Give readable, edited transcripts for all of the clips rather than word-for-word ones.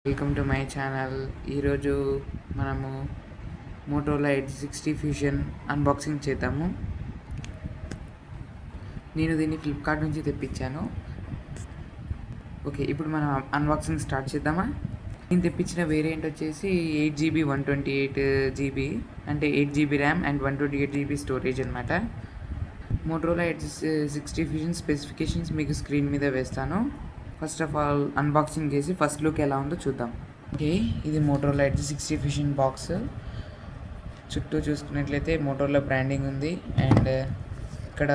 Welcome to my channel. ఈరోజు మనము Motorola Edge 60 fusion unboxing చేద్దాము. నేను దీన్ని ఫ్లిప్కార్ట్ నుంచి తెప్పించాను. ఓకే, ఇప్పుడు మనం అన్బాక్సింగ్ స్టార్ట్ చేద్దామా. నేను తెప్పించిన వేరియంట్ వచ్చేసి 8GB 128GB, అంటే 8GB RAM and 128GB storage అనమాట. మోటోరోలా ఎడ్జ్ 60 ఫ్యూజన్ స్పెసిఫికేషన్స్ మీకు స్క్రీన్ మీద వేస్తాను. ఫస్ట్ ఆఫ్ ఆల్ అన్బాక్సింగ్ చేసి ఫస్ట్ లుక్ ఎలా ఉందో చూద్దాం. ఓకే, ఇది మోటోరోలా ఎడ్జ్ 60 ఫ్యూజన్ బాక్స్. చుట్టూ చూసుకున్నట్లయితే మోటోరోలా బ్రాండింగ్ ఉంది అండ్ ఇక్కడ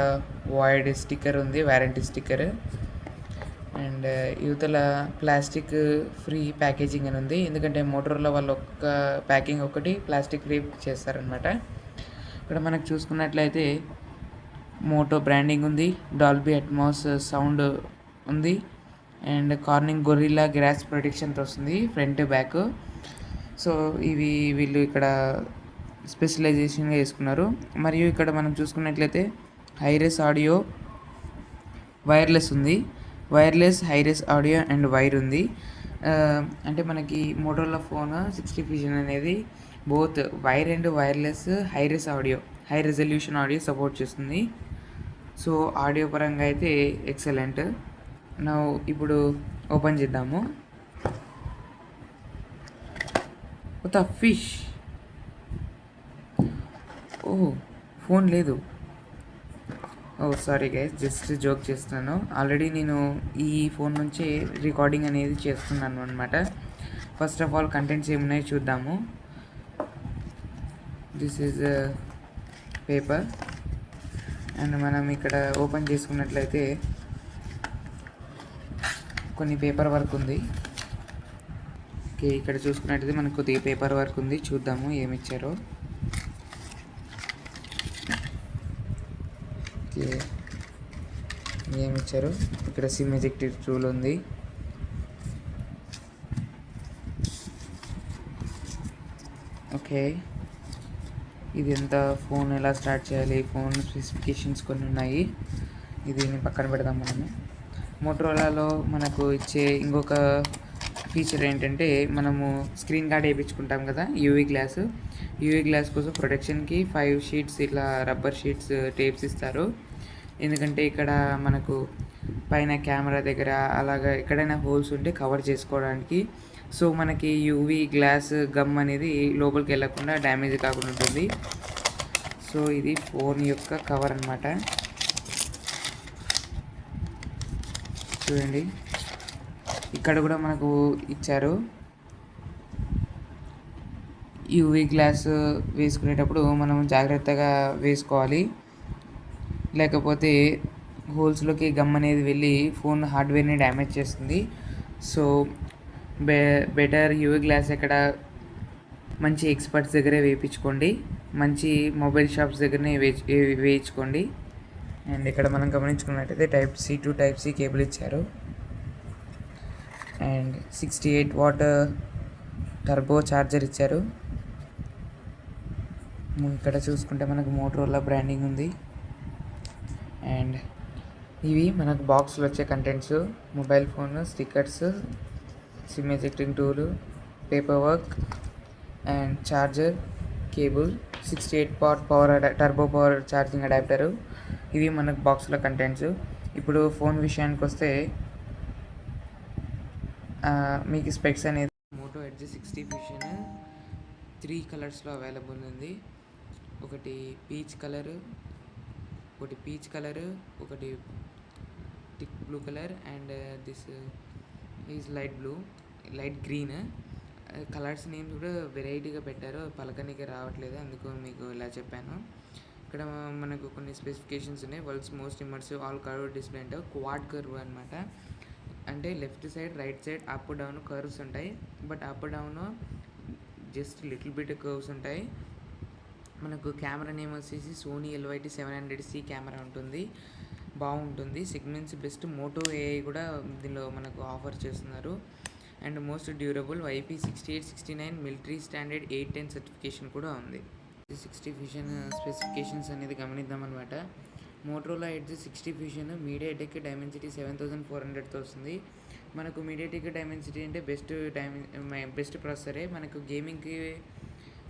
వైడ్ స్టిక్కర్ ఉంది, వారంటీ స్టిక్కర్. అండ్ యువతల ప్లాస్టిక్ ఫ్రీ ప్యాకేజింగ్ అని ఉంది, ఎందుకంటే మోటోరోలా వాళ్ళు ఒక్క ప్యాకింగ్ ఒకటి ప్లాస్టిక్ ఫ్రీ చేస్తారనమాట. ఇక్కడ మనకు చూసుకున్నట్లయితే మోటో బ్రాండింగ్ ఉంది, డాల్బీ అట్మాస్ సౌండ్ ఉంది అండ్ కార్నింగ్ గొరిల్లా గ్రాస్ ప్రొటెక్షన్తో వస్తుంది ఫ్రంట్ బ్యాక్. సో ఇవి వీళ్ళు ఇక్కడ స్పెషలైజేషన్గా వేసుకున్నారు. మరియు ఇక్కడ మనం చూసుకున్నట్లయితే హైరెస్ ఆడియో వైర్లెస్ ఉంది, wireless hi-res audio and wire ఉంది. అంటే మనకి మోటోరోలా ఫోన్ 60 ఫ్యూజన్ అనేది both wire and wireless hi-res audio, high resolution audio support చేస్తుంది. సో ఆడియో పరంగా అయితే ఎక్సలెంట్. ఇప్పుడు ఓపెన్ చేద్దాము. ఒక ఫిష్, ఫోన్ లేదు. సారీ గైస్, జస్ట్ జోక్ చేస్తున్నాను. ఆల్రెడీ నేను ఈ ఫోన్ నుంచే రికార్డింగ్ అనేది చేస్తున్నాను అనమాట. ఫస్ట్ ఆఫ్ ఆల్ కంటెంట్స్ ఏమున్నాయో చూద్దాము. దిస్ ఈజ్ పేపర్ అండ్ మనం ఇక్కడ ఓపెన్ చేసుకున్నట్లయితే కొన్ని పేపర్ వర్క్ ఉంది. ఓకే, ఇక్కడ చూసుకున్నట్లయితే మనకు కొద్దిగా పేపర్ వర్క్ ఉంది, చూద్దాము ఏమిచ్చారో. ఓకే, ఏమిచ్చారు, ఇక్కడ సిమ్ ఎజెక్టివ్ టూల్ ఉంది. ఓకే, ఇది ఎంత ఫోన్ ఎలా స్టార్ట్ చేయాలి, ఫోన్ స్పెసిఫికేషన్స్ కొన్ని ఉన్నాయి, దీన్ని పక్కన పెడదాం మనము. మోటోరోలాలో మనకు ఇచ్చే ఇంకొక ఫీచర్ ఏంటంటే మనము స్క్రీన్ గార్డ్ వేయించుకుంటాం కదా, యూవీ గ్లాస్ కోసం ప్రొటెక్షన్కి 5 షీట్స్ ఇట్లా రబ్బర్ షీట్స్ టేప్స్ ఇస్తారు. ఎందుకంటే ఇక్కడ మనకు పైన కెమెరా దగ్గర అలాగా ఎక్కడైనా హోల్స్ ఉంటే కవర్ చేసుకోవడానికి. సో మనకి యూవీ గ్లాస్ గమ్ అనేది లోపలికి వెళ్ళకుండా డ్యామేజ్ కాకుండా ఉంటుంది. సో ఇది ఫోన్ యొక్క కవర్ అన్నమాట. చూడండి, ఇక్కడ కూడా మనకు ఇచ్చారు. యూవీ గ్లాస్ వేసుకునేటప్పుడు మనం జాగ్రత్తగా వేసుకోవాలి, లేకపోతే హోల్స్లోకి గమ్ అనేది వెళ్ళి ఫోన్ హార్డ్వేర్ని డ్యామేజ్ చేస్తుంది. సో బెటర్ యూవీ గ్లాస్ ఎక్కడ మంచి ఎక్స్పర్ట్స్ దగ్గరే వేయించుకోండి, మంచి మొబైల్ షాప్స్ దగ్గరనే వేయించుకోండి. అండ్ ఇక్కడ మనం గమనించుకున్నట్టయితే Type-C to Type-C కేబుల్ ఇచ్చారు అండ్ 68 వాట్ టర్బో ఛార్జర్ ఇచ్చారు. ఇక్కడ చూసుకుంటే మనకు మోటోరోలా బ్రాండింగ్ ఉంది. అండ్ ఇవి మనకు బాక్స్లో వచ్చే contents: mobile phone, stickers, SIM ejecting tool, paper work and charger, cable, 68 what turbo power charging adapter. ఇవి మనకు బాక్స్లో కంటెంట్స్. ఇప్పుడు ఫోన్ విషయానికి వస్తే మీకు స్పెక్స్ అనేది మోటో ఎడ్జ్ 60 ఫ్యూజన్ 3 కలర్స్లో అవైలబుల్ ఉంది. ఒకటి పీచ్ కలరు, ఒకటి thick blue colour and this is light green. Colours names కూడా వెరైటీగా పెట్టారు, పలకనికి రావట్లేదు, అందుకు మీకు ఇలా చెప్పాను. ఇక్కడ మనకు కొన్ని స్పెసిఫికేషన్స్ ఉన్నాయి. World's most immersive all curve display అంటే క్వాడ్ కర్వ్ అనమాట. అంటే left side, right side, up down curves ఉంటాయి, but up down just little bit curves ఉంటాయి. మనకు కెమెరా నేమ్ వచ్చేసి సోనీ LYT 700C కెమెరా ఉంటుంది, బాగుంటుంది. సెగ్మెంట్స్ బెస్ట్, మోటో AI కూడా దీనిలో మనకు ఆఫర్ చేస్తున్నారు. And most durable IP68, 69 military standard 810 certification కూడా ఉంది. 60 ఫ్యూజన్ స్పెసిఫికేషన్స్ అనేది గమనిద్దాం అనమాట. Motorola Edge 60 fusion MediaTek Dimensity 7400తో వస్తుంది. మనకు మీడియాటెక్ డైమెన్సిటీ అంటే బెస్ట్ ప్రాసెసరే. మనకు గేమింగ్‌కి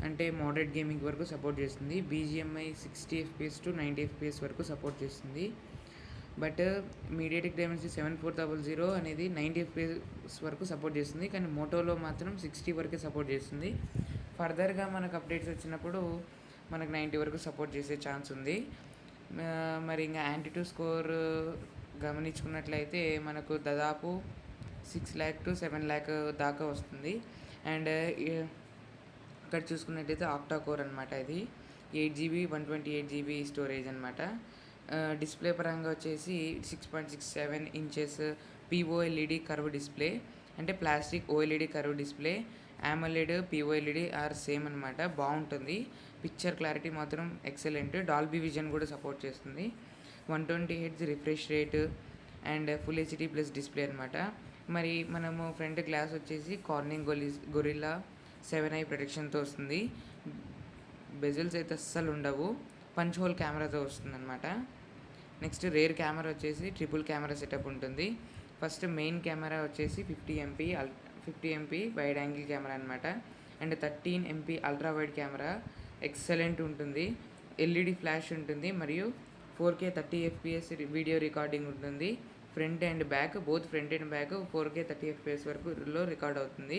అంటే మోడరేట్ గేమింగ్ వరకు సపోర్ట్ చేస్తుంది. బీజీఎంఐ 60 ఎఫ్‌పిఎస్ టు 90 ఎఫ్‌పిఎస్ వరకు సపోర్ట్ చేస్తుంది. బట్ మీడియాటెక్ డైమెన్సిటీ 7400 అనేది 90 ఎఫ్‌పిఎస్ వరకు సపోర్ట్ చేస్తుంది. కానీ మోటోలో మాత్రం 60 వరకే సపోర్ట్ చేస్తుంది. ఫర్దర్‌గా మనకు అప్డేట్స్ వచ్చినప్పుడు మనకు 90 వరకు సపోర్ట్ చేసే ఛాన్స్ ఉంది. మరి ఇంకా యాంటిట్యూడ్ స్కోర్ గమనించుకున్నట్లయితే మనకు దాదాపు 6 lakh to 7 lakh దాకా వస్తుంది. అండ్ ఇక్కడ చూసుకున్నట్లయితే ఆక్టా కోర్ అనమాట. ఇది 8GB 128GB స్టోరేజ్ అనమాట. డిస్ప్లే పరంగా వచ్చేసి 6.67 ఇంచెస్ పిఓఎల్ఈడి కర్వ్ డిస్ప్లే, అంటే plastic OLED curve display. AMOLED POLED are same అనమాట. బాగుంటుంది. పిక్చర్ క్లారిటీ మాత్రం ఎక్సలెంట్. డాల్బీ విజన్ కూడా సపోర్ట్ చేస్తుంది. 120Hz refresh rate and full HD plus display అనమాట. మరి మనము ఫ్రంట్ గ్లాస్ వచ్చేసి కార్నింగ్ గొరిల్లా 7i ప్రొటెక్షన్తో వస్తుంది. బెజిల్స్ అయితే అస్సలు ఉండవు. పంచ్ హోల్ కెమెరాతో వస్తుంది అనమాట. నెక్స్ట్ రేర్ కెమెరా వచ్చేసి ట్రిపుల్ కెమెరా సెటప్ ఉంటుంది. ఫస్ట్ మెయిన్ కెమెరా వచ్చేసి 50 MP వైడ్ యాంగిల్ కెమెరా అనమాట. And 13 MP ultra wide camera excellent ఉంటుంది. ఎల్ఈడి ఫ్లాష్ ఉంటుంది మరియు 4K 30 FPS వీడియో రికార్డింగ్ ఉంటుంది. Front and back both front and back 4K 30 FPS వరకు record అవుతుంది.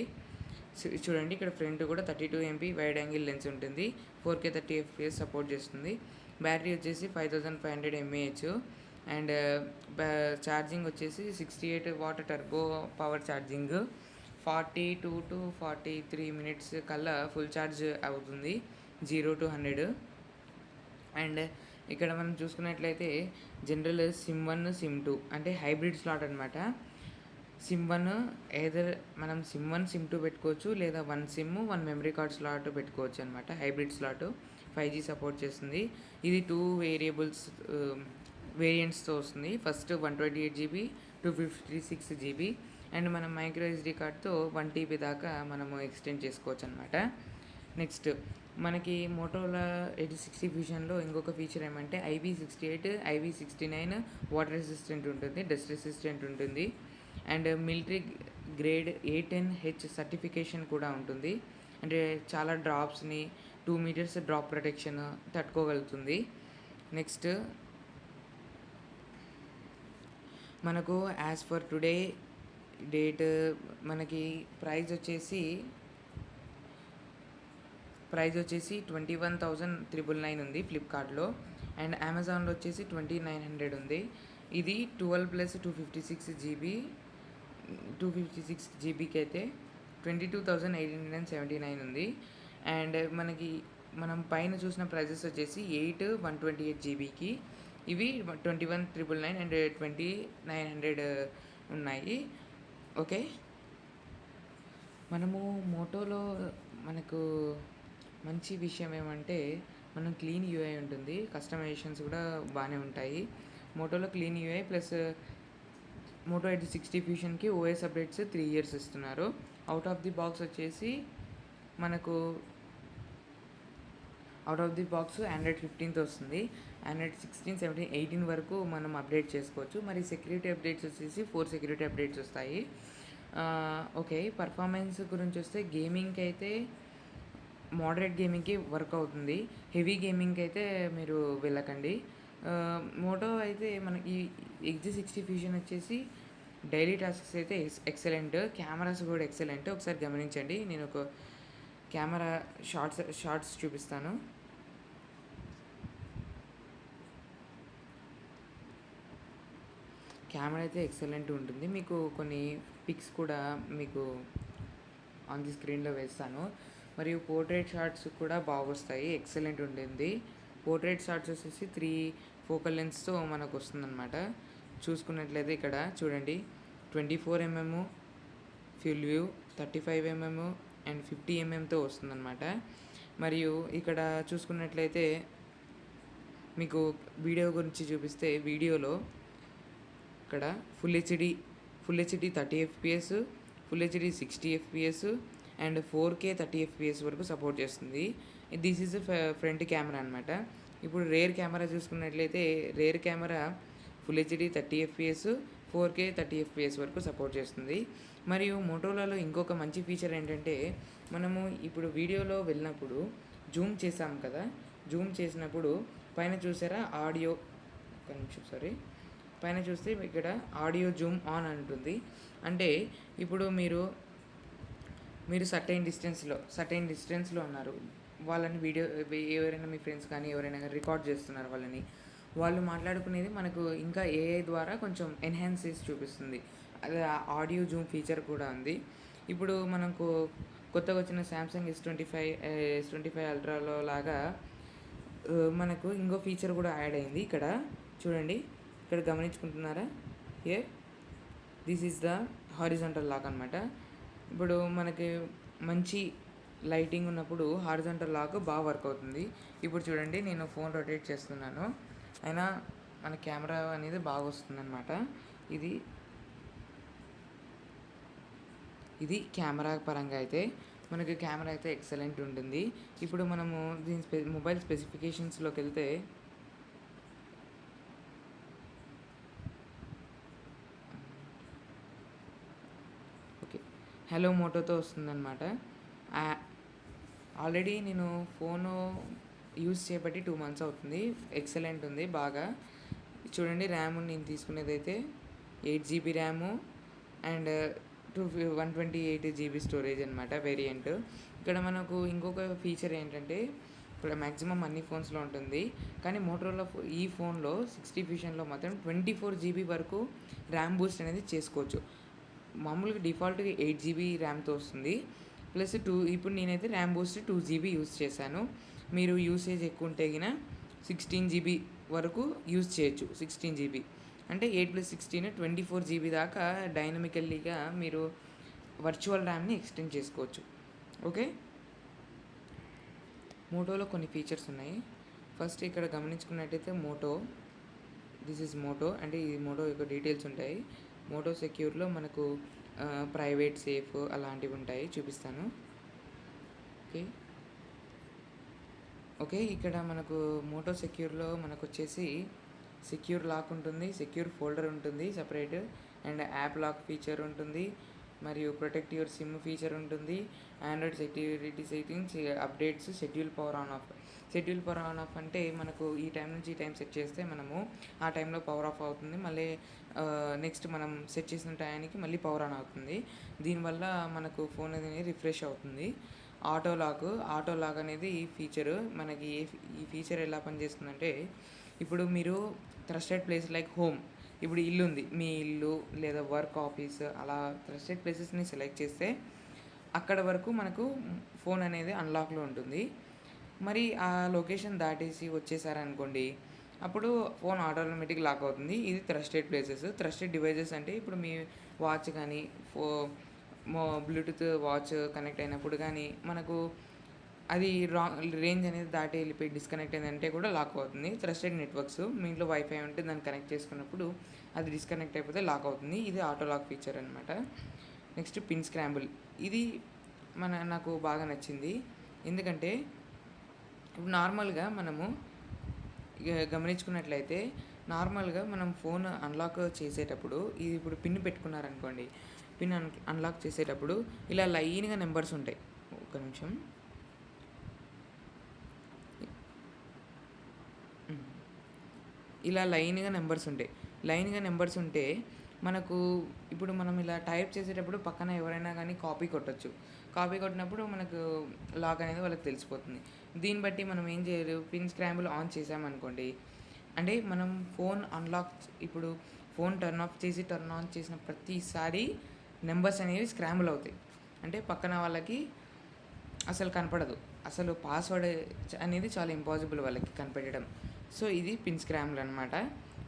చూడండి ఇక్కడ ఫ్రంట్ కూడా 32 MP వైడ్ యాంగిల్ లెన్స్ ఉంటుంది. 4K 30 FPS సపోర్ట్ చేస్తుంది. బ్యాటరీ వచ్చేసి 5500 mAh అండ్ ఛార్జింగ్ వచ్చేసి 68 what turbo power charging. 42 to 43 minutes కల్లా ఫుల్ ఛార్జ్ అవుతుంది 0 to 100. అండ్ ఇక్కడ మనం చూసుకున్నట్లయితే జనరల్ SIM1 SIM2 అంటే హైబ్రిడ్ స్లాట్ అనమాట. SIM1 ఏదర్ మనం SIM1 SIM2 పెట్టుకోవచ్చు, లేదా 1 SIM 1 మెమరీ కార్డ్ స్లాట్ పెట్టుకోవచ్చు అనమాట. హైబ్రిడ్ స్లాట్ 5G సపోర్ట్ చేస్తుంది. ఇది 2 వేరియంట్స్తో వస్తుంది. ఫస్ట్ 128GB 256GB అండ్ మనం మైక్రో SD కార్డ్తో 1TB దాకా మనము ఎక్స్టెండ్ చేసుకోవచ్చు అనమాట. నెక్స్ట్ మనకి మోటోలా 8060 ఫ్యూజన్లో ఇంకొక ఫీచర్ ఏమంటే IP68 IP69 వాటర్ రెసిస్టెంట్ ఉంటుంది, డస్ట్ రెసిస్టెంట్ ఉంటుంది. And military grade A10H certification కూడా ఉంటుంది. అంటే చాలా డ్రాప్స్ని 2 meters డ్రాప్ ప్రొటెక్షన్ తట్టుకోగలుగుతుంది. నెక్స్ట్ మనకు యాజ్ ఫర్ టుడే డేట్ మనకి ప్రైస్ వచ్చేసి 21,999 ఉంది ఫ్లిప్కార్ట్లో. అండ్ అమెజాన్లో వచ్చేసి 2,900 ఉంది. ఇది 256GBకి అయితే 22,879 ఉంది. అండ్ మనం పైన చూసిన ప్రైజెస్ వచ్చేసి 8 128GBకి ఇవి 21,999 అండ్ 2,900 ఉన్నాయి. ఓకే, మనము మోటోలో మనకు మంచి విషయం ఏమంటే మనం క్లీన్ యూఐ ఉంటుంది, కస్టమైజేషన్స్ కూడా బాగానే ఉంటాయి. మోటోలో క్లీన్ యూఐ ప్లస్ మోటో 8060 ఫ్యూషన్కి OS అప్డేట్స్ 3 years ఇస్తున్నారు. అవుట్ ఆఫ్ ది బాక్స్ వచ్చేసి మనకు Android 15తో వస్తుంది. Android 16, 17, 18 వరకు మనం అప్డేట్ చేసుకోవచ్చు. మరి సెక్యూరిటీ అప్డేట్స్ వచ్చేసి 4 సెక్యూరిటీ అప్డేట్స్ వస్తాయి. ఓకే, పర్ఫార్మెన్స్ గురించి వస్తే గేమింగ్కి అయితే మోడరేట్ గేమింగ్కి వర్క్ అవుతుంది. హెవీ గేమింగ్కి అయితే మీరు వెళ్ళకండి. మోటో అయితే మనకి X60 ఫ్యూజన్ వచ్చేసి డైలీ టాస్క్స్ అయితే ఎక్సలెంట్, కెమెరాస్ కూడా ఎక్సలెంట్. ఒకసారి గమనించండి, నేను ఒక కెమెరా షార్ట్స్ చూపిస్తాను. కెమెరా అయితే ఎక్సలెంట్ ఉంటుంది. మీకు కొన్ని పిక్స్ కూడా మీకు ఆన్ ది స్క్రీన్లో వేస్తాను. మరియు పోర్ట్రేట్ షాట్స్ కూడా బాగా వస్తాయి, ఎక్సలెంట్ ఉంటుంది. పోర్ట్రేట్ షాట్స్ వచ్చేసి 3 ఫోకల్ లెన్స్తో మనకు వస్తుందన్నమాట. చూసుకున్నట్లయితే ఇక్కడ చూడండి 24mm full view, 35mm and 50mmతో వస్తుందన్నమాట. మరియు ఇక్కడ చూసుకున్నట్లయితే మీకు వీడియో గురించి చూపిస్తే వీడియోలో ఇక్కడ full HD 30 FPS, full HD 60 FPS and 4K 30 FPS వరకు సపోర్ట్ చేస్తుంది. దిస్ ఈజ్ ఫ్రంట్ కెమెరా అనమాట. ఇప్పుడు రేర్ కెమెరా చూసుకున్నట్లయితే rear camera full HD 30 FPS, 4K 30 FPS వరకు సపోర్ట్ చేస్తుంది. మరియు మోటోరోలాలో ఇంకొక మంచి ఫీచర్ ఏంటంటే, మనము ఇప్పుడు వీడియోలో వెళ్ళినప్పుడు జూమ్ చేసాం కదా! జూమ్ చేసినప్పుడు పైన చూసారా ఆడియో, ఒక్క నిమిషం సారీ, పైన చూస్తే ఇక్కడ ఆడియో జూమ్ ఆన్ అని ఉంటుంది. అంటే ఇప్పుడు మీరు సర్టెన్ డిస్టెన్స్లో ఉన్నారు. వాళ్ళని వీడియో ఎవరైనా మీ ఫ్రెండ్స్ కానీ ఎవరైనా కానీ రికార్డ్ చేస్తున్నారు వాళ్ళని. వాళ్ళు మాట్లాడుకునేది మనకు ఇంకా ఏఐ ద్వారా కొంచెం ఎన్హాన్స్ చేసి చూపిస్తుంది. అది ఆడియో జూమ్ ఫీచర్ కూడా ఉంది. ఇప్పుడు మనకు కొత్తగా వచ్చిన సామ్సంగ్ S25 అల్ట్రాలో లాగా మనకు ఇంకో ఫీచర్ కూడా యాడ్ అయింది. ఇక్కడ చూడండి, ఇక్కడ గమనించుకుంటున్నారా? This is the horizontal lock అనమాట. ఇప్పుడు మనకి మంచి లైటింగ్ ఉన్నప్పుడు హారిజాంటల్ లాక్ బాగా వర్క్ అవుతుంది. ఇప్పుడు చూడండి, నేను ఫోన్ రొటేట్ చేస్తున్నాను, అయినా మన కెమెరా అనేది బాగా వస్తుందన్నమాట. ఇది కెమెరా పరంగా అయితే మనకి కెమెరా అయితే ఎక్సలెంట్ ఉంటుంది. ఇప్పుడు మనము దీని మొబైల్ స్పెసిఫికేషన్స్లోకి వెళ్తే ఓకే, హలో మోటోతో వస్తుందన్నమాట. ఆల్రెడీ నేను ఫోను యూస్ చేయబట్టి 2 months అవుతుంది. ఎక్సలెంట్ ఉంది బాగా. చూడండి, ర్యామ్ నేను తీసుకునేది అయితే 8 GB RAM and 128 GB storage అనమాట వేరియంట్. ఇక్కడ మనకు ఇంకొక ఫీచర్ ఏంటంటే, ఇప్పుడు మ్యాక్సిమం అన్ని ఫోన్స్లో ఉంటుంది, కానీ మోటరోలా ఈ ఫోన్లో 60 Fusionలో మాత్రం 24 GB వరకు ర్యామ్ బూస్ట్ అనేది చేసుకోవచ్చు. మామూలుగా డిఫాల్ట్గా 8 GB ర్యామ్తో వస్తుంది. ప్లస్ ఇప్పుడు నేనైతే ర్యామ్ బూస్ట్ 2 GB యూస్ చేశాను. మీరు యూసేజ్ ఎక్కువ ఉంటే గిన 16 GB వరకు యూస్ చేయొచ్చు. 16 GB అంటే 8 + 16 24 GB దాకా డైనమికల్లీగా మీరు వర్చువల్ ర్యామ్ని ఎక్స్టెండ్ చేసుకోవచ్చు. ఓకే, మోటోలో కొన్ని ఫీచర్స్ ఉన్నాయి. ఫస్ట్ ఇక్కడ గమనించుకున్నట్టయితే దిస్ ఈజ్ మోటో, అంటే ఈ మోటో యొక్క డీటెయిల్స్ ఉంటాయి. మోటో సెక్యూర్లో మనకు ప్రైవేట్, సేఫ్ అలాంటివి ఉంటాయి, చూపిస్తాను. ఓకే, ఇక్కడ మనకు మోటో సెక్యూర్లో మనకు వచ్చేసి సెక్యూర్ లాక్ ఉంటుంది, సెక్యూర్ ఫోల్డర్ ఉంటుంది separate, and app lock feature ఉంటుంది, మరియు ప్రొటెక్ట్ యువర్ సిమ్ ఫీచర్ ఉంటుంది, Android security settings, updates, schedule power on off అంటే మనకు ఈ టైం నుంచి ఈ టైం సెట్ చేస్తే మనము ఆ టైంలో పవర్ ఆఫ్ అవుతుంది, మళ్ళీ నెక్స్ట్ మనం సెట్ చేసిన టైంకి మళ్ళీ పవర్ ఆన్ అవుతుంది. దీనివల్ల మనకు ఫోన్ అనేది రిఫ్రెష్ అవుతుంది. ఆటో లాక్ అనేది ఈ ఫీచరు మనకి ఈ ఫీచర్ ఎలా పనిచేస్తుందంటే, ఇప్పుడు మీరు ట్రస్టెడ్ ప్లేస్ లైక్ హోమ్, ఇప్పుడు ఇల్లు ఉంది, మీ ఇల్లు లేదా వర్క్, ఆఫీస్, అలా ట్రస్టెడ్ ప్లేసెస్ని సెలెక్ట్ చేస్తే అక్కడ వరకు మనకు ఫోన్ అనేది అన్లాక్లో ఉంటుంది. మరి ఆ లొకేషన్ దాటేసి వచ్చేసారనుకోండి, అప్పుడు ఫోన్ ఆటోమేటిక్ లాక్ అవుతుంది. ఇది ట్రస్టెడ్ ప్లేసెస్. ట్రస్టెడ్ డివైజెస్ అంటే ఇప్పుడు మీ వాచ్ కానీ బ్లూటూత్ వాచ్ కనెక్ట్ అయినప్పుడు కానీ మనకు అది రేంజ్ అనేది దాటి వెళ్ళిపోయి డిస్కనెక్ట్ అయిందంటే కూడా లాక్ అవుతుంది. ట్రస్టెడ్ నెట్వర్క్స్, మీ ఇంట్లో వైఫై ఉంటే దాన్ని కనెక్ట్ చేసుకున్నప్పుడు అది డిస్కనెక్ట్ అయిపోతే లాక్ అవుతుంది. ఇది ఆటో లాక్ ఫీచర్ అనమాట. నెక్స్ట్ పిన్ స్క్రాంబుల్, ఇది నాకు బాగా నచ్చింది. ఎందుకంటే ఇప్పుడు నార్మల్గా మనము గమనించుకున్నట్లయితే, నార్మల్గా మనం ఫోన్ అన్లాక్ చేసేటప్పుడు ఇది ఇప్పుడు పిన్ పెట్టుకున్నారనుకోండి, పిన్ అన్లాక్ చేసేటప్పుడు ఇలా లైన్గా నెంబర్స్ ఉంటాయి. ఒక్క నిమిషం, ఇలా లైన్గా నెంబర్స్ ఉంటే మనకు ఇప్పుడు మనం ఇలా టైప్ చేసేటప్పుడు పక్కన ఎవరైనా కానీ కాపీ కొట్టినప్పుడు మనకు లాక్ అనేది వాళ్ళకి తెలిసిపోతుంది. దీన్ని బట్టి మనం ఏం చేయాలి, పిన్ స్క్రాంబుల్ ఆన్ చేసామనుకోండి, అంటే మనం ఫోన్ ఇప్పుడు ఫోన్ టర్న్ ఆన్ చేసిన ప్రతిసారి నెంబర్స్ అనేవి స్క్రాంబుల్ అవుతాయి. అంటే పక్కన వాళ్ళకి అసలు కనపడదు, అసలు పాస్వర్డ్ అనేది చాలా ఇంపాసిబుల్ వాళ్ళకి కనిపెట్టడం. సో ఇది పిన్ స్క్రాంబుల్ అనమాట.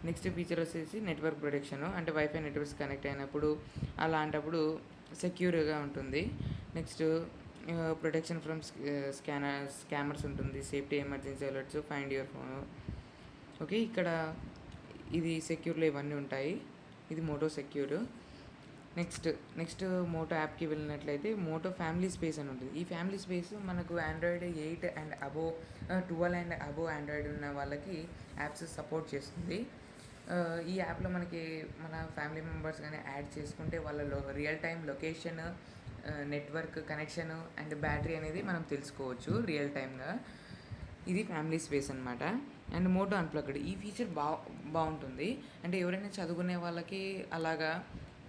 నెక్స్ట్ ఫీచర్ వచ్చేసి నెట్వర్క్ ప్రొటెక్షన్, అంటే వైఫై నెట్వర్క్స్ కనెక్ట్ అయినప్పుడు అలాంటప్పుడు సెక్యూర్గా ఉంటుంది. నెక్స్ట్ ప్రొటెక్షన్ ఫ్రమ్ స్కామర్స్ ఉంటుంది, safety emergency alerts, find your phone. Okay, ఇక్కడ ఇది సెక్యూర్లో ఇవన్నీ ఉంటాయి. ఇది మోటో సెక్యూర్. నెక్స్ట్ మోటో యాప్కి వెళ్ళినట్లయితే మోటో ఫ్యామిలీ స్పేస్ అని ఉంటుంది. ఈ ఫ్యామిలీ స్పేస్ మనకు Android 8 and above 12 and above Android ఉన్న వాళ్ళకి యాప్స్ సపోర్ట్ చేస్తుంది. ఈ యాప్‌లో మనకి మన ఫ్యామిలీ మెంబర్స్ గాని యాడ్ చేసుకుంటే వాళ్ళలో real time location, network connection and battery అనేది మనం తెలుసుకోవచ్చు రియల్ టైమ్‌గా. ఇది ఫ్యామిలీ స్పేస్ అనమాట. అండ్ మోటో అన్‌ప్లగ్డ్ ఈ ఫీచర్ బావుంటుంది. అంటే ఎవరైనా చదువుకునే వాళ్ళకి అలాగా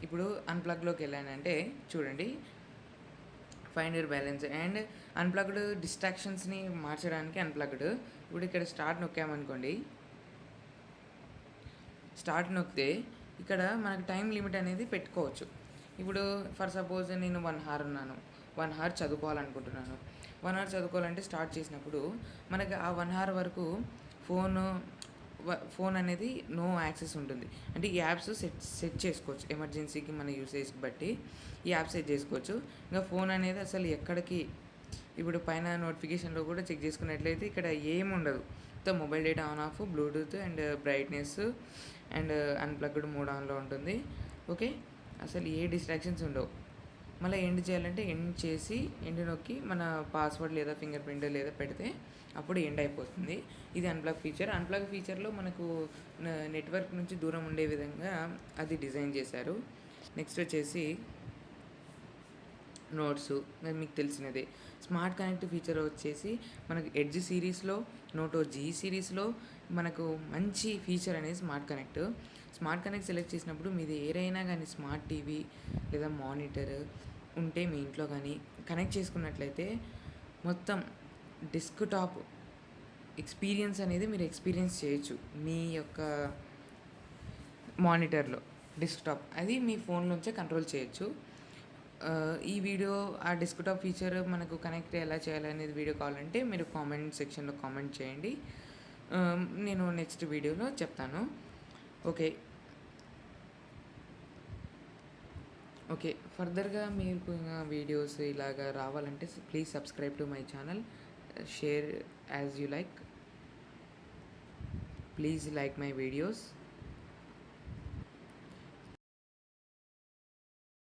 ఇప్పుడు అన్‌ప్లగ్‌లోకి వెళ్ళానంటే చూడండి, find your balance and unplugged డిస్ట్రాక్షన్స్‌ని మార్చడానికి అన్‌ప్లగ్డ్. ఇప్పుడు ఇక్కడ స్టార్ట్ నొక్కామనుకోండి, స్టార్ట్ నొక్కితే ఇక్కడ మనకు టైం లిమిట్ అనేది పెట్టుకోవచ్చు. ఇప్పుడు ఫర్ సపోజ్ నేను 1 హార్ ఉన్నాను. 1 హార్ చదువుకోవాలనుకుంటున్నాను. 1 హార్ చదువుకోవాలంటే స్టార్ట్ చేసినప్పుడు మనకి ఆ 1 హార్ వరకు ఫోను ఫోన్ అనేది నో యాక్సెస్ ఉంటుంది. అంటే ఈ యాప్స్ సెట్ చేసుకోవచ్చు. ఎమర్జెన్సీకి మన యూసేజ్‌కి బట్టి ఈ యాప్స్ సెట్ చేసుకోవచ్చు. ఇంకా ఫోన్ అనేది అసలు ఎక్కడికి ఇప్పుడు పైన నోటిఫికేషన్‌లో కూడా చెక్ చేసుకున్నట్లయితే ఇక్కడ ఏముండదు. మొత్తం mobile data on off, Bluetooth and brightness and unplugged mode ఆన్‌లో ఉంటుంది. ఓకే. అసలు ఏ డిస్ట్రాక్షన్స్ ఉండవు. మళ్ళీ ఎండ్ చేయాలంటే ఎండ్ చేసి ఎండ్ నొక్కి మన పాస్వర్డ్ లేదా ఫింగర్ ప్రింట్ లేదా పెడితే అప్పుడు ఎండ్ అయిపోతుంది. ఇది అన్‌ప్లగ్ ఫీచర్. అన్‌ప్లగ్ ఫీచర్‌లో మనకు నెట్వర్క్ నుంచి దూరం ఉండే విధంగా అది డిజైన్ చేశారు. నెక్స్ట్ వచ్చేసి నోట్స్, అది మీకు తెలిసినదే. స్మార్ట్ కనెక్ట్ ఫీచర్ వచ్చేసి మనకు ఎడ్జ్ సిరీస్లో, నోటో జీ సిరీస్లో మనకు మంచి ఫీచర్ అనేది smart connect. Smart connect select చేసినప్పుడు మీది ఏదైనా కానీ స్మార్ట్ టీవీ లేదా మానిటర్ ఉంటే మీ ఇంట్లో కానీ కనెక్ట్ చేసుకున్నట్లయితే మొత్తం డెస్క్‌టాప్ ఎక్స్పీరియన్స్ అనేది మీరు ఎక్స్పీరియన్స్ చేయొచ్చు మీ యొక్క మానిటర్‌లో. డెస్క్‌టాప్ అది మీ ఫోన్‌లోంచే కంట్రోల్ చేయొచ్చు. ఈ వీడియో ఆ డెస్క్‌టాప్ ఫీచర్ మనకు కనెక్ట్ ఎలా చేయాలనేది వీడియో కావాలంటే మీరు కామెంట్ సెక్షన్‌లో కామెంట్ చేయండి. నేను నెక్స్ట్ వీడియోలో చెప్తాను. ఓకే. ఓకే. ఫర్దర్‌గా మీకు వీడియోస్ ఇలాగా రావాలంటే please subscribe to my channel. Share as you like. Please like my videos.